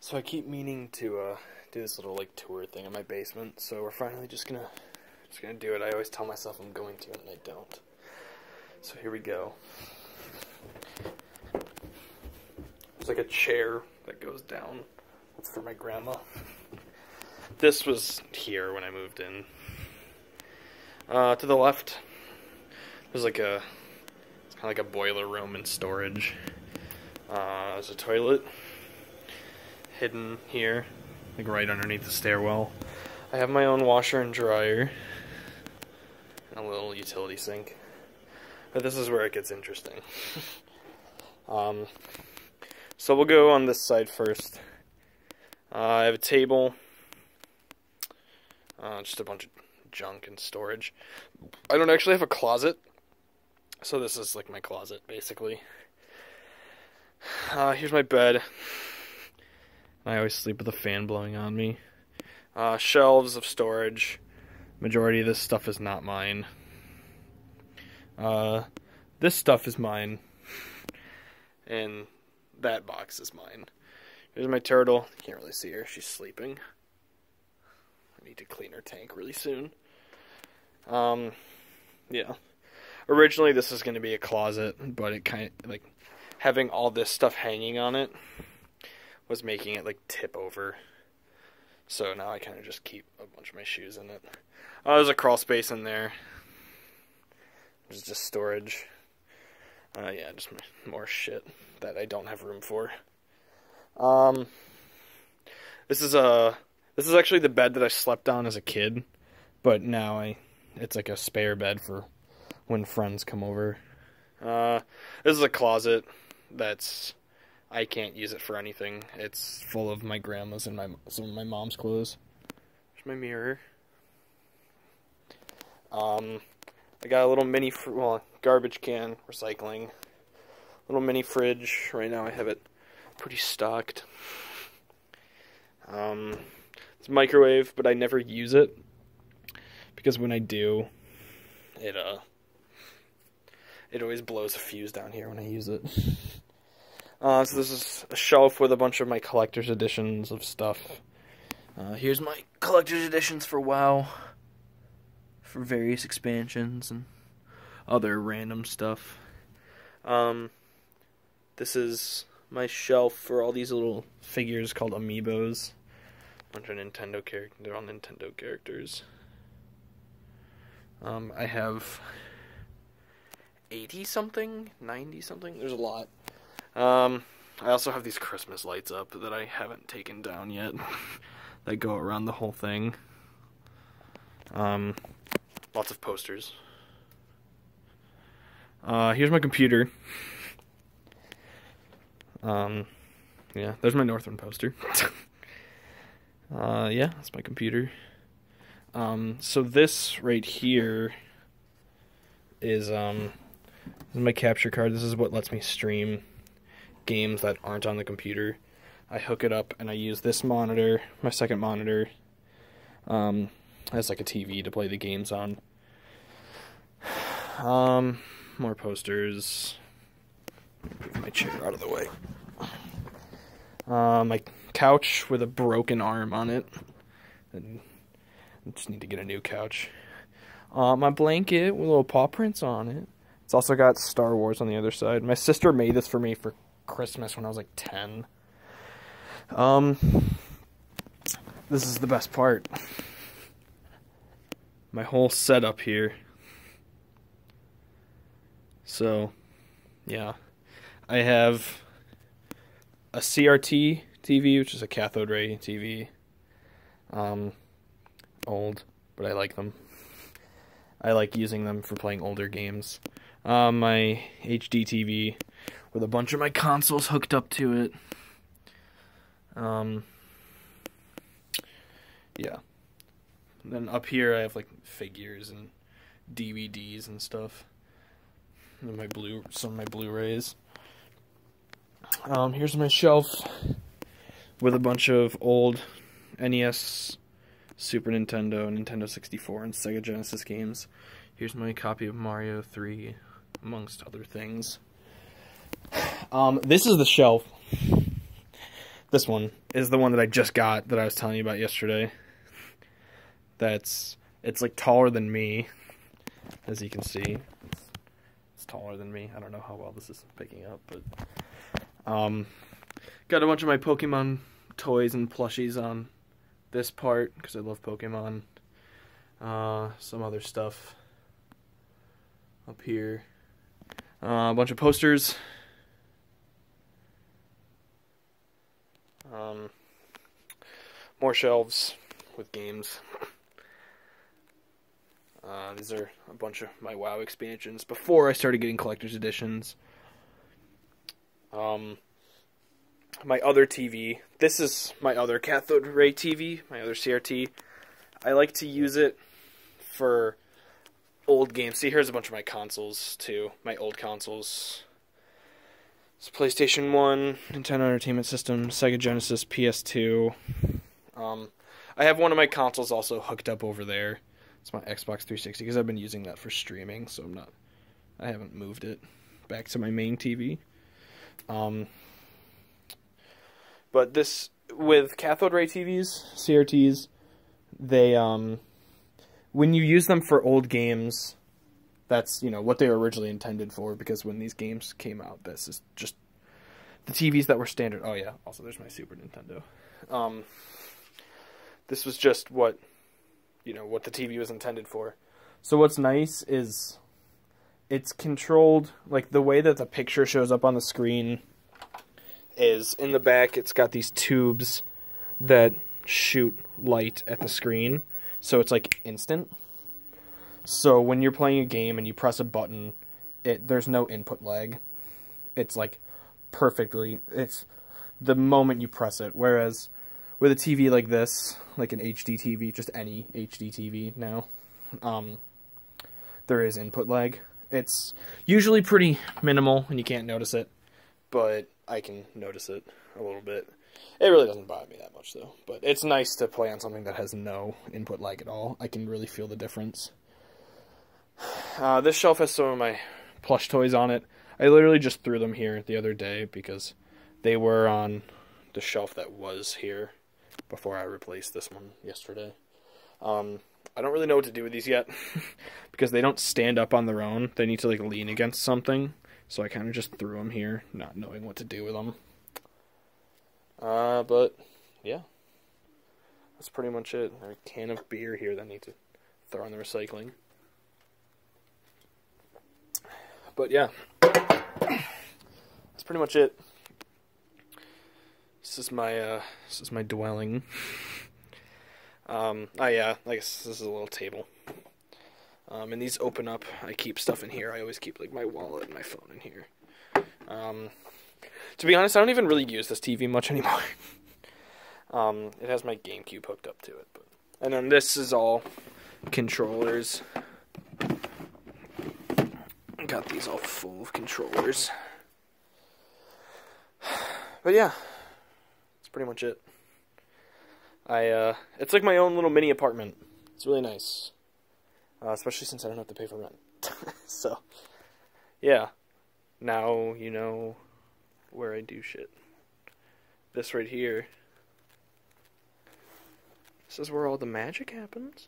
So I keep meaning to do this little like tour thing in my basement. So we're finally just gonna do it. I always tell myself I'm going to, and I don't. So here we go. There's like a chair that goes down. That's for my grandma. This was here when I moved in. To the left, there's like it's kind of like a boiler room and storage. There's a toilet hidden here, like right underneath the stairwell. I have my own washer and dryer, and a little utility sink. But this is where it gets interesting. So we'll go on this side first. I have a table, just a bunch of junk and storage. I don't actually have a closet, so this is like my closet, basically. Here's my bed. I always sleep with a fan blowing on me. Shelves of storage. Majority of this stuff is not mine. This stuff is mine. And that box is mine. Here's my turtle. Can't really see her. She's sleeping. I need to clean her tank really soon. Yeah. Originally this was going to be a closet, but it kind of, like, having all this stuff hanging on it was making it, like, tip over. So now I kind of just keep a bunch of my shoes in it. There's a crawl space in there. There's just storage. Yeah, just more shit that I don't have room for. This is actually the bed that I slept on as a kid, but now it's like a spare bed for when friends come over. This is a closet I can't use it for anything. It's full of my grandma's and some of my mom's clothes. There's my mirror. I got a little mini garbage can, recycling. Little mini fridge. Right now I have it pretty stocked. It's a microwave, but I never use it because when I do, it always blows a fuse down here when I use it. So this is a shelf with a bunch of my collector's editions of stuff. Here's my collector's editions for WoW, for various expansions and other random stuff. This is my shelf for all these little figures called amiibos. A bunch of Nintendo characters. They're all Nintendo characters. I have 80-something, 90-something. There's a lot. I also have these Christmas lights up that I haven't taken down yet. That go around the whole thing. Lots of posters. Here's my computer. Yeah, there's my Northern poster. Yeah, that's my computer. So this right here is my capture card. This is what lets me stream games that aren't on the computer. I hook it up and I use this monitor, my second monitor, as like a TV to play the games on. More posters. Move my chair out of the way. My couch with a broken arm on it. And I just need to get a new couch. My blanket with little paw prints on it. It's also got Star Wars on the other side. My sister made this for me for Christmas when I was like 10. This is the best part. My whole setup here. So, yeah. I have a CRT TV, which is a cathode ray TV. Old, but I like them. I like using them for playing older games. My HD TV with a bunch of my consoles hooked up to it. Yeah. And then up here I have like figures and DVDs and stuff. And some of my Blu-rays. Here's my shelf with a bunch of old NES, Super Nintendo, Nintendo 64, and Sega Genesis games. Here's my copy of Mario 3, amongst other things. This is the shelf This one is the one that I just got that I was telling you about yesterday. It's like taller than me, as you can see. It's taller than me. I don't know how well this is picking up, but got a bunch of my Pokemon toys and plushies on this part because I love Pokemon. Some other stuff up here. A bunch of posters. More shelves with games. These are a bunch of my WoW expansions before I started getting collector's editions. My other TV. This is my other cathode ray TV, my other CRT. I like to use it for old games. See, here's a bunch of my consoles, too. My old consoles. It's PlayStation 1, Nintendo Entertainment System, Sega Genesis, PS2. I have one of my consoles also hooked up over there. It's my Xbox 360 because I've been using that for streaming, so I haven't moved it back to my main TV. But this, with cathode ray TVs, CRTs, they, when you use them for old games, that's, what they were originally intended for, because when these games came out, this is just the TVs that were standard. Oh yeah, also there's my Super Nintendo. This was just what the TV was intended for. So what's nice is it's controlled, like the way that the picture shows up on the screen is in the back it's got these tubes that shoot light at the screen, so it's like instant. So when you're playing a game and you press a button, there's no input lag. It's like perfectly, it's the moment you press it. Whereas with a TV like this, like an HD TV, just any HD TV now, there is input lag. It's usually pretty minimal and you can't notice it, but I can notice it a little bit. It really doesn't bother me that much though, but it's nice to play on something that has no input lag at all. I can really feel the difference. This shelf has some of my plush toys on it. I literally just threw them here the other day because they were on the shelf that was here before I replaced this one yesterday. I don't really know what to do with these yet because they don't stand up on their own. They need to like lean against something. So I kind of just threw them here, not knowing what to do with them. But yeah, that's pretty much it. There's a can of beer here that I need to throw in the recycling. But yeah, that's pretty much it. This is my dwelling. Oh yeah, I guess this is a little table. And these open up. I keep stuff in here. I always keep like my wallet and my phone in here. To be honest, I don't even really use this TV much anymore. It has my GameCube hooked up to it, and then this is all controllers. Got these all full of controllers. But yeah, that's pretty much it. It's like my own little mini apartment. It's really nice. Especially since I don't have to pay for rent. So, yeah. Now you know where I do shit. This right here. This is where all the magic happens.